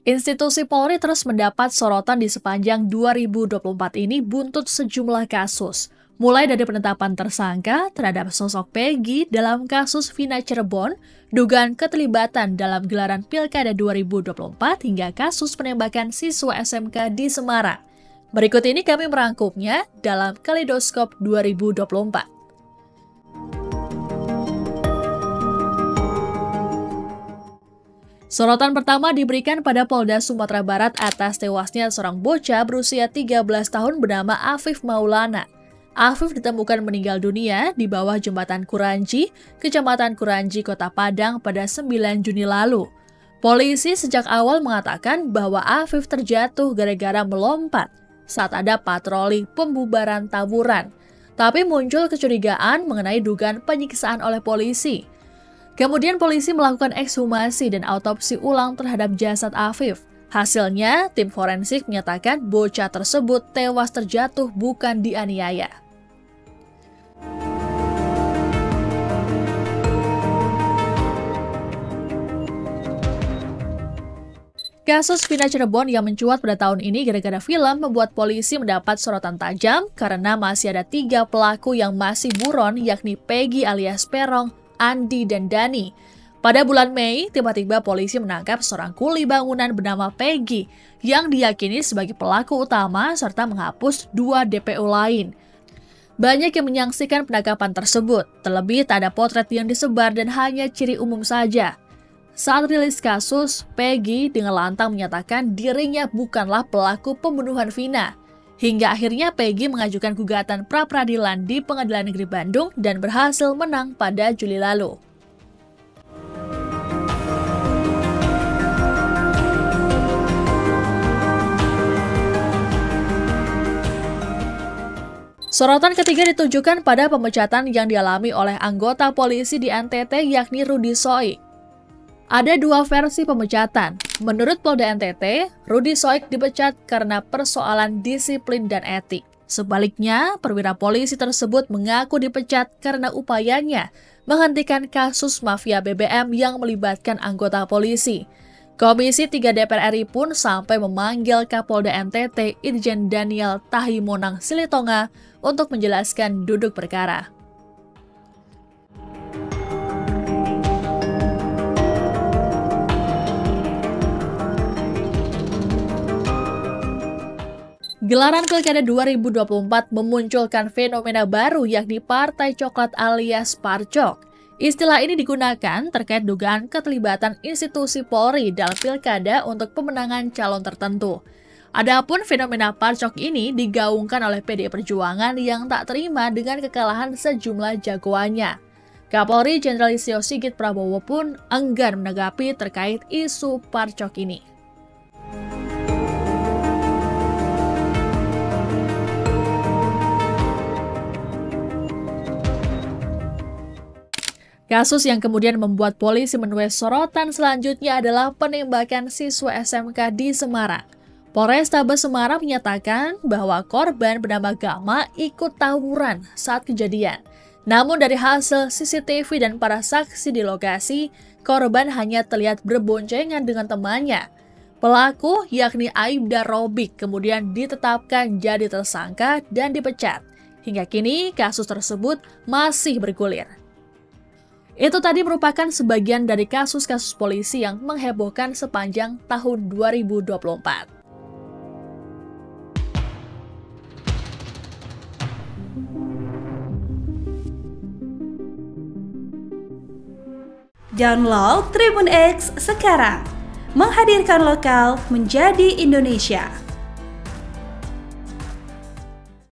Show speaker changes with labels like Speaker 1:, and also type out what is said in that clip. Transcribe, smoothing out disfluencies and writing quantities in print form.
Speaker 1: Institusi Polri terus mendapat sorotan di sepanjang 2024 ini buntut sejumlah kasus. Mulai dari penetapan tersangka terhadap sosok Peggy dalam kasus Vina Cirebon, dugaan keterlibatan dalam gelaran Pilkada 2024 hingga kasus penembakan siswa SMK di Semarang. Berikut ini kami merangkumnya dalam Kaleidoskop 2024. Sorotan pertama diberikan pada Polda Sumatera Barat atas tewasnya seorang bocah berusia 13 tahun bernama Afif Maulana. Afif ditemukan meninggal dunia di bawah jembatan Kuranji, Kecamatan Kuranji, Kota Padang pada 9 Juni lalu. Polisi sejak awal mengatakan bahwa Afif terjatuh gara-gara melompat saat ada patroli pembubaran tawuran. Tapi muncul kecurigaan mengenai dugaan penyiksaan oleh polisi. Kemudian polisi melakukan ekshumasi dan autopsi ulang terhadap jasad Afif. Hasilnya, tim forensik menyatakan bocah tersebut tewas terjatuh bukan dianiaya. Kasus Vina Cirebon yang mencuat pada tahun ini gara-gara film membuat polisi mendapat sorotan tajam karena masih ada 3 pelaku yang masih buron, yakni Peggy alias Perong, Andi, dan Dani. Pada bulan Mei, tiba-tiba polisi menangkap seorang kuli bangunan bernama Peggy yang diyakini sebagai pelaku utama serta menghapus 2 DPO lain. Banyak yang menyaksikan penangkapan tersebut, terlebih tak ada potret yang disebar dan hanya ciri umum saja. Saat rilis kasus, Peggy dengan lantang menyatakan dirinya bukanlah pelaku pembunuhan Vina. Hingga akhirnya Peggy mengajukan gugatan pra-peradilan di Pengadilan Negeri Bandung dan berhasil menang pada Juli lalu. Sorotan ketiga ditujukan pada pemecatan yang dialami oleh anggota polisi di NTT yakni Rudy Soik. Ada 2 versi pemecatan. Menurut Polda NTT, Rudy Soik dipecat karena persoalan disiplin dan etik. Sebaliknya, perwira polisi tersebut mengaku dipecat karena upayanya menghentikan kasus mafia BBM yang melibatkan anggota polisi. Komisi 3 DPR RI pun sampai memanggil Kapolda NTT Irjen Daniel Tahimonang Silitonga untuk menjelaskan duduk perkara. Gelaran Pilkada 2024 memunculkan fenomena baru yakni Partai Coklat alias Parcok. Istilah ini digunakan terkait dugaan keterlibatan institusi Polri dalam Pilkada untuk pemenangan calon tertentu. Adapun fenomena Parcok ini digaungkan oleh PDI Perjuangan yang tak terima dengan kekalahan sejumlah jagoannya. Kapolri Jenderal Listio Sigit Prabowo pun enggan menanggapi terkait isu Parcok ini. Kasus yang kemudian membuat polisi menuai sorotan selanjutnya adalah penembakan siswa SMK di Semarang. Polrestabes Semarang menyatakan bahwa korban bernama Gama ikut tawuran saat kejadian. Namun dari hasil CCTV dan para saksi di lokasi, korban hanya terlihat berboncengan dengan temannya. Pelaku yakni Aibda Robik kemudian ditetapkan jadi tersangka dan dipecat. Hingga kini kasus tersebut masih bergulir. Itu tadi merupakan sebagian dari kasus-kasus polisi yang menghebohkan sepanjang tahun 2024.
Speaker 2: Download Tribun X sekarang, menghadirkan lokal menjadi Indonesia.